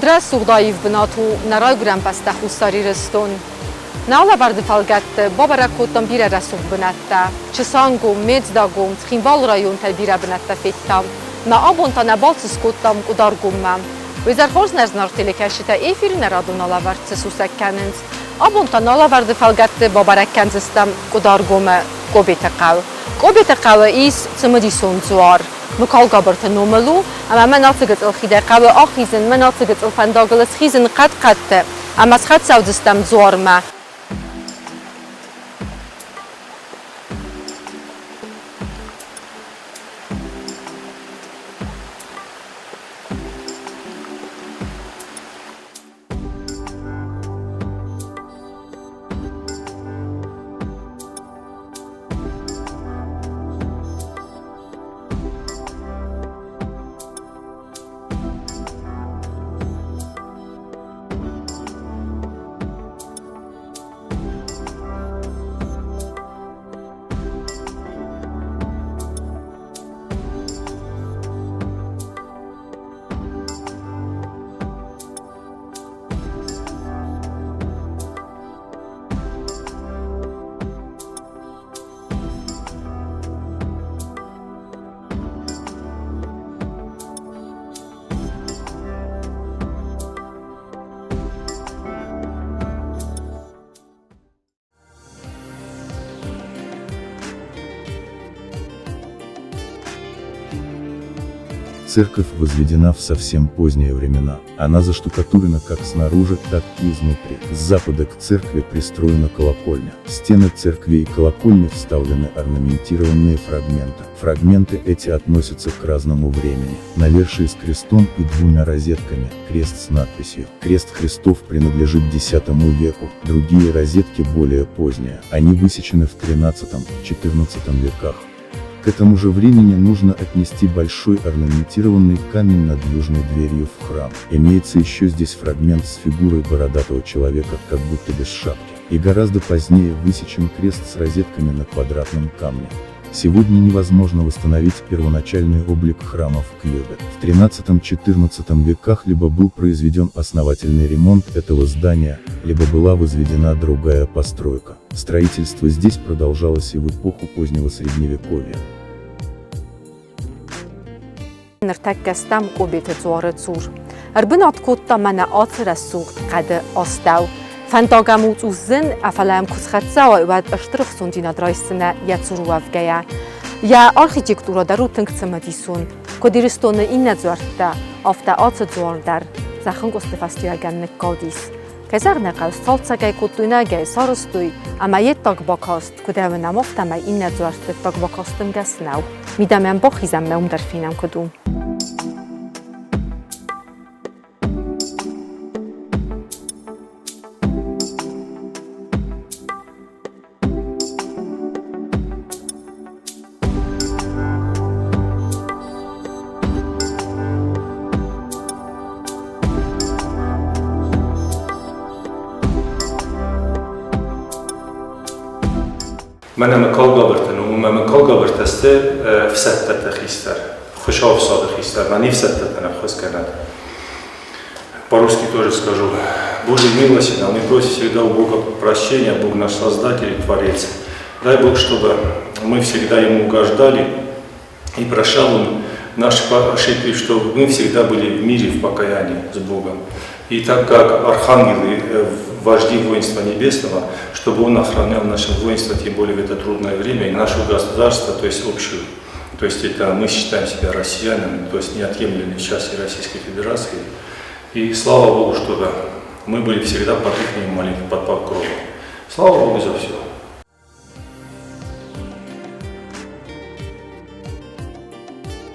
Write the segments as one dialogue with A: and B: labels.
A: قدرت سوغدایف بناتو نرای گرم پسته خوستاری رستون نالا برد فلگت بابا رکوتم بیره رسوغ بناته چسانگو میز داگوم تخینوال رایون تا بیره بناته فیتام ما آبون تا نبال سکوتم قدار گومم ویزر خورز نرزنار تلکشیتا ایفیر نرادو نالا ورد سسوسک کنند آبون تا نالا برد فلگت بابا رکنزستم قدار گومه قوبیت قوه ایس تمدی سونزوار مکال گابرت نوملو اما مناطقت الخیده قوه آخیزن مناطقت الفنداغلس خیزن قد اما از خد سودستم زوار ما
B: Церковь возведена в совсем поздние времена. Она заштукатурена как снаружи, так и изнутри. С запада к церкви пристроена колокольня. В стены церкви и колокольни вставлены орнаментированные фрагменты. Фрагменты эти относятся к разному времени. Навершие с крестом и двумя розетками, крест с надписью «Крест Христов» принадлежит X веку, другие розетки более поздние. Они высечены в XIII-XIV веках. К этому же времени нужно отнести большой орнаментированный камень над южной дверью в храм. Имеется еще здесь фрагмент с фигурой бородатого человека, как будто без шапки. И гораздо позднее высечен крест с розетками на квадратном камне. Сегодня невозможно восстановить первоначальный облик храма в Киеве. В XIII-XIV веках либо был произведен основательный ремонт этого здания, либо была возведена другая постройка. Строительство здесь продолжалось и в эпоху позднего Средневековья.
A: نرتكستم قبيت زوار زور أربنا تكوتا من آتر السوق قد أستو فنداغموت وزن أفلام كسختزا وإباد أشترخ سندينا درايسنا يتسور وفجيا يا أرخيتكتورا درو تنكتسما ديسون كديرستون إن زورتا أفتا آتر زوار در زخن قستفستيا جنك قاديس كزار نقل صالتساقاي كتونا جاي سارستوي أما يتاق باكاست كداو نمافتا ما إن زورت تاق باكاستم جسناو ميدامن باخيزم مهم در فينم كدوم
C: من مکال گابرتن و من مکال گابرتسته فسدت خیستر خوشحال ساده خیستر من нефсадтатана вхож канад. По-русски тоже скажу. Божьей милости нам и просим всегда у Бога прощения, Бог наш Создатель и Творец. Дай Бог, чтобы мы всегда Ему угождали и прощал Он наши ошибки, чтобы мы всегда были в мире, в покаянии с Богом. И так как архангелы, вожди воинства небесного, чтобы Он охранял наше воинство, тем более в это трудное время, и наше государство, то есть общую. То есть это мы считаем себя россиянами, то есть неотъемлемой частью Российской Федерации. И слава Богу, чтобы мы были всегда под их молитвой, под покровом. Слава Богу за все.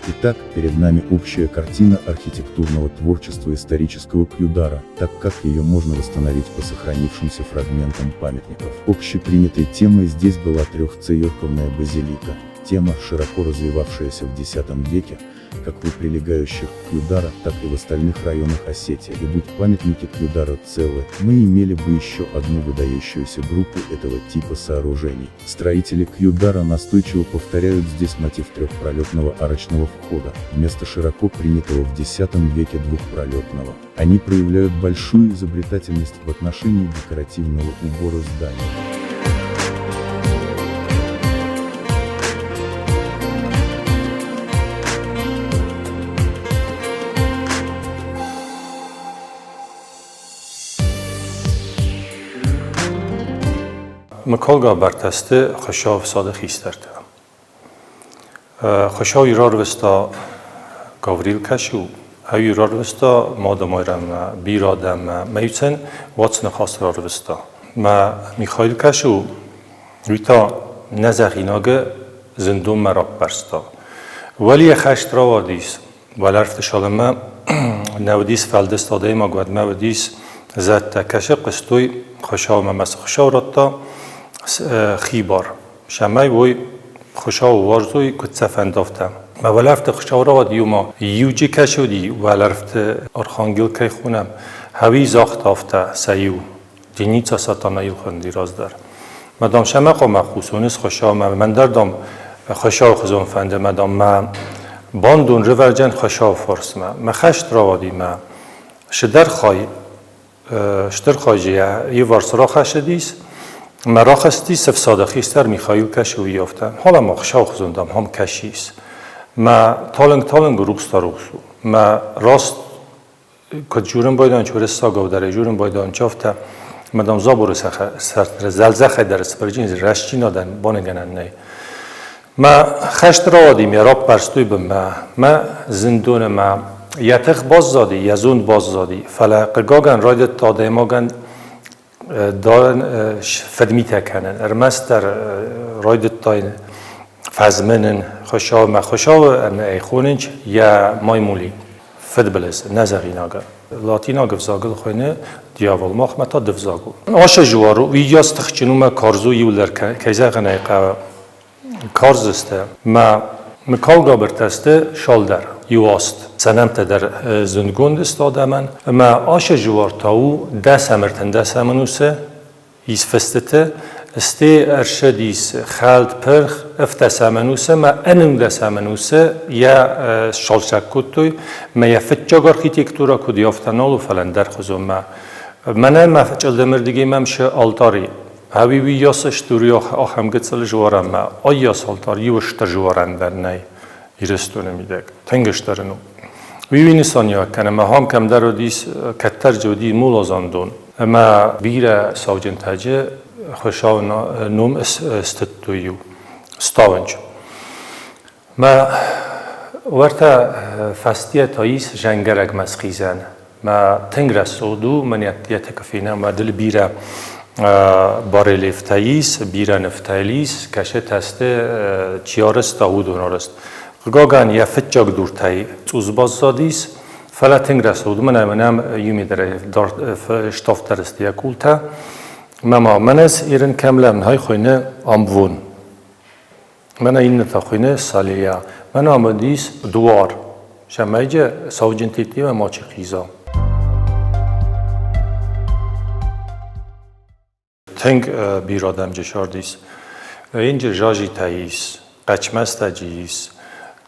B: Итак, перед нами общая картина архитектурного творчества исторического Кьюдара, так как ее можно восстановить по сохранившимся фрагментам памятников. Общепринятой темой здесь была трехцерковная базилика. тема, широко развивавшаяся в X веке, как в прилегающих к Кюдара, так и в остальных районах Осетии. И будь памятники Кюдара целы, мы имели бы еще одну выдающуюся группу этого типа сооружений. Строители Кюдара настойчиво повторяют здесь мотив трехпролетного арочного входа, вместо широко принятого в X веке двухпролетного. Они проявляют большую изобретательность в отношении декоративного убора зданий.
C: مکالگا برتسته خشاو صادق ایسترده. خشاو ایرار وستا گاوریل کشو. هاو ایرار وستا مادمایرم بیرادم میتن واتن خاص رار وستا. ما میخایل کشو ویتا نزخیناگه زندون مراب برستا. ولی خشت را وادیس. ولرفت شالما نودیس فلدست آده ما گود مودیس زد کشه قستوی خشاو ممس خشاو رتا خیبار شمای وی خشاو وارزوی کتسف اندافتم و ولرفت خشاو را دیوما یوجی کشودی ولرفت ارخانگیل که خونم هوی زاخت آفته سیو دینیتا ساتانایل خوندی راز در مدام شما قوم خصونیس خشاو من دردم خشاو خزون فنده مدام من باندون رورجن خشاو فرس ما خشت را دی ما شدر خای جیه یه وارسرا خشدیس مراخستی سف صادقیستر میخایل کشوی یافتم حالا ما خشاو خزوندم هم کشیس ما تالنگ روبستا روبسو ما راست که جورم بایدان چوره ساگاو داره جورم بایدان چافته مدام زابور زلزخه در سپرجین رشتی نادن بانگنن نه ما خشت را آدیم یا راب برستوی بم ما زندون ما یتخ باز زادی یزوند باز زادی فلقگاگن رایدت تاده ماگن دارن فدمیته کنن ارمستر رایدت تاین فزمنن خشاو ایخوننج یا مایمولی فد بلز نزغیناگه لاتیناگه فزاگل خوینه دیاول ماخ متا دفزاگو آش جوارو ویجاز تخچنوما کارزو یولر کیزاغن ایقا کارزسته ما مکالگا برتسته شالدر یواست سنمت در زندگوند استاده من ما آش جوار تاو دست همرتن دست همونوسه ایس فستته استی ارشدیس خالد پرخ افتس همونوسه ما انم دست همونوسه یا شالشک کتوی ما یا فتجاگ آرکیتکتورا کدی افتنالو فلان در خزم ما فجال دمردگی ممشه آلتاری هاوی وی یاسش دوری آخم گتسل جوارم ما آیاس آلتار یوشتر جوارن در نی ایرستونه میده تنگش درنو وی نسانیا کنه ما هم کم در دیس کتر جودی مولازاندون ما بیره ساوجن تاجه خشاو نوم استتویو ستاونج ما ورتا فستیه تاییس جنگرگ مسخیزن ما تنگ رسودو منیتیت کفینه ما دل بیره بارلیف تاییس بیره نفتایلیس کشه تسته چیارست تاود ونارست گاگان یا فتجاگ دور تای توزباز زادیس فلا تنگ رسود منم یومی داره شتاف درستی کولتا مما منس ایرن کاملا های خوینه آموون من این تا خوینه سالیا من آمدیس دوار شمایجه ساوجنتیتی و ماچی خیزا تنگ بیرادم جشاردیس اینجا جاجی تاییس قچمست جیس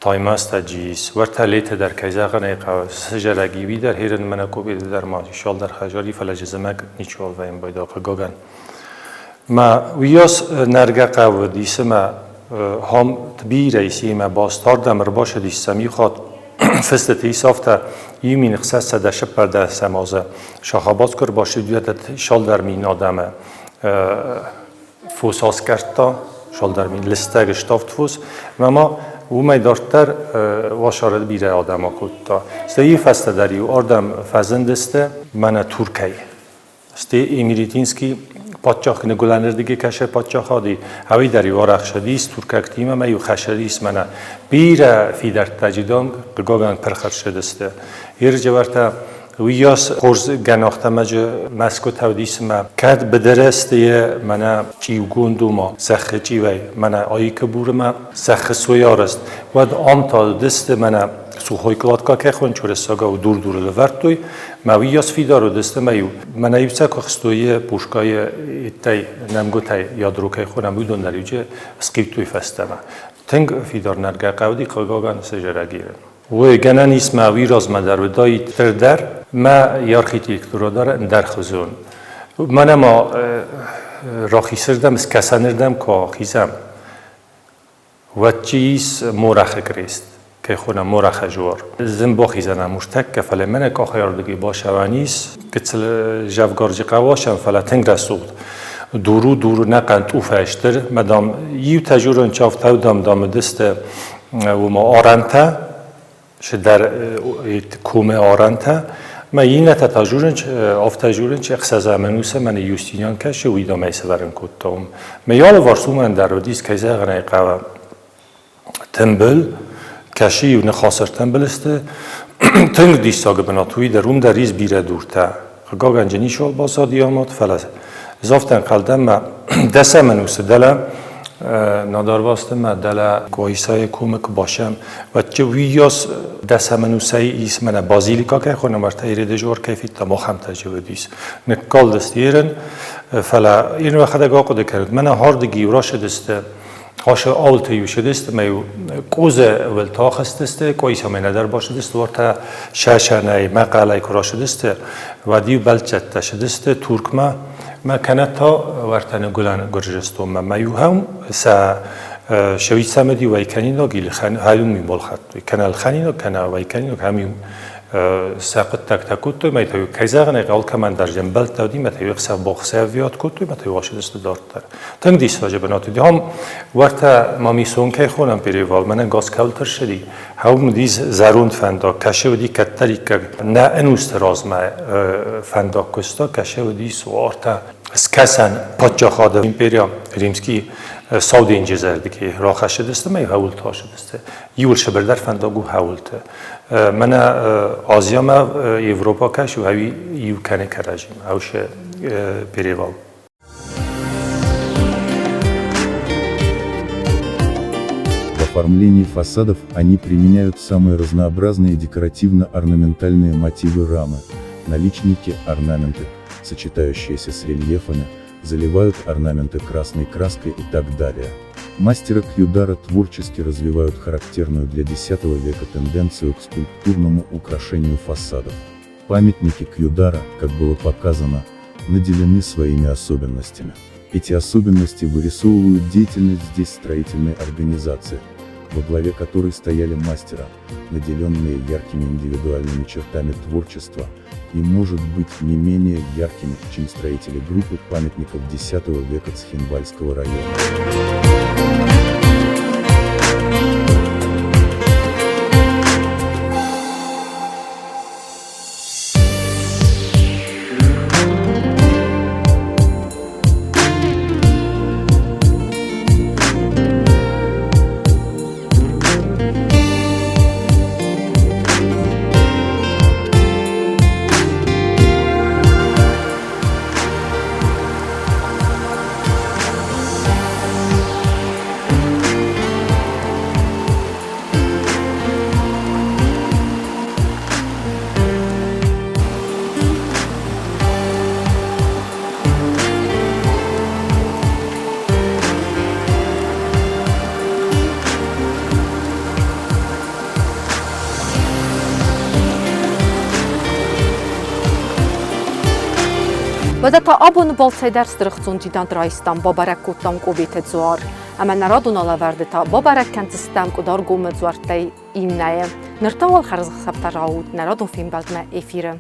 C: تایماست جیس ورتالیت در کیزاغن ایقا سجلگی بی در هیرن منکو بید در ما شال در خجاری فلجزمک نیچوال و این بایداق گاگن ما ویاس نرگه قو دیسه ما هم تبی رئیسی ما باستار دمر باشه دیسه میخواد فستت ایسافته یمین اخصاص در شپر در سمازه شاخاباز کر باشه دیویت شال در مین آدمه فوساس کرتا شال در مین لسته گشتافت فوس ما او میدارتر واشارد بیره آدم ها کتا ستی فسته داری و آردم فزندسته من ترکی ستی امیریتینسکی پادشاه نگولانر دیگه کشه پادشاه خادی هوی داری وارخ شدیس ترکک تیمه میو خشدیس من بیره فی در تجیدام گاگان پرخر شدسته هر جورتا ویاس خورز گناختمج مسکوت هودیس ما کد بدرسته منا چیوگوندو ما سخ چیوی منا آیی کبور ما سخ سویارست ود آم تا دست منا سوخوی کلاتکا که خون چور ساگا و دور لورتوی ما ویاس فیدارو دست مایو منا ایبسا که خستوی پوشکای ایتای نمگوتای یادرو که خونم بودن دریوچه اسکیپتوی فستما تنگ فیدار نرگه قودی قلگاگان سجرگیرن و گنن اسم ویراز ما در ودای تردر ما یارخیتکتورا داره در خزون من ما راخی سردم از کسانردم که خیزم و چیز مورخ گریست که خونه مورخ جوار زنبا خیزنم مشتک که فعلا من که خیار دیگه باشه و نیست که تل جوگارجی قواشم فعلا تنگ رسود دورو نقند او فشتر مدام یو تجربه چافت دام دست و ما آرنته شد در کومه آرنته ما این تجربه آفتجورن چه خسازه منوسه من یوستینیان کشه ویدا میسورن کتام میال وارسو من در ودیس که زغنای قوا تنبل کشی و نخاسر تنبل است تنگ دیستاگ بناتوی درون در ریز بیره دورته خگاه انجنی شو بازادی آمد فلس زافتن قلدم ما دسته منوسه دلم نادار واستم دل کویسای کومک باشم و چه ویاس دست منوسای ایس من بازیلیکا که خونم ورته ایرده جور کیفی تا مخم تجربه دیس نکال دستیرن فلا این وقت دگاه قده کرد من هاردگی وراش دسته هاش آلت یوش دست میو کوزه ولتا خسته کویسا من در باشه دست ورته شاشنای مقاله کراش دسته و دیو بلچت دسته ترکمه ما كانت ورتنا قلنا جرجستون ما يوهم شوي سامدي ويكانينو قيل خان هايوم من بالخط كان الخانينو كان ويكانينو كاميوم ساقط تكوتو ما يتوي كيزاغنا قال كمان در جنبال تودي ما توي خسا بوخساويات كوتو ما توي واش دست دارتر تنگ ديس واجبنات دي هم ورتا ما ميسون كي خونم بريوال من غاز كالتر شدي هم ديز زاروند فندا كشه ودي كتري ك نا انوستراز ما فندا كستا كشه ودي سوارتا اسكاسن پادشاه امپریا ریمسکی سعودی انجزردی که راخش دسته می هول تاش دسته یول شبر در فنداگو هولت من آسیا ما اروپا کش و هوی یو کنه کراجیم هوش پریوال
B: В оформлении фасадов они применяют самые разнообразные декоративно-орнаментальные мотивы рамы, наличники, орнаменты, сочетающиеся с рельефами, заливают орнаменты красной краской и так далее. Мастера Кьюдара творчески развивают характерную для X века тенденцию к скульптурному украшению фасадов. Памятники Кьюдара, как было показано, наделены своими особенностями. Эти особенности вырисовывают деятельность здесь строительной организации, во главе которой стояли мастера, наделенные яркими индивидуальными чертами творчества, и, может быть, не менее яркими, чем строители группы памятников X века Цхинвальского района.
A: بدأت أبون بالتدرس درختون جدان رايستان بابرك كتام قوبيت زوار أما نرادون على وردتا بابرك كانت استام كدار قوم زوارتي إيمنايا نرتوال خرز خسبت راود نرادون فيلم بلدنا إفيرم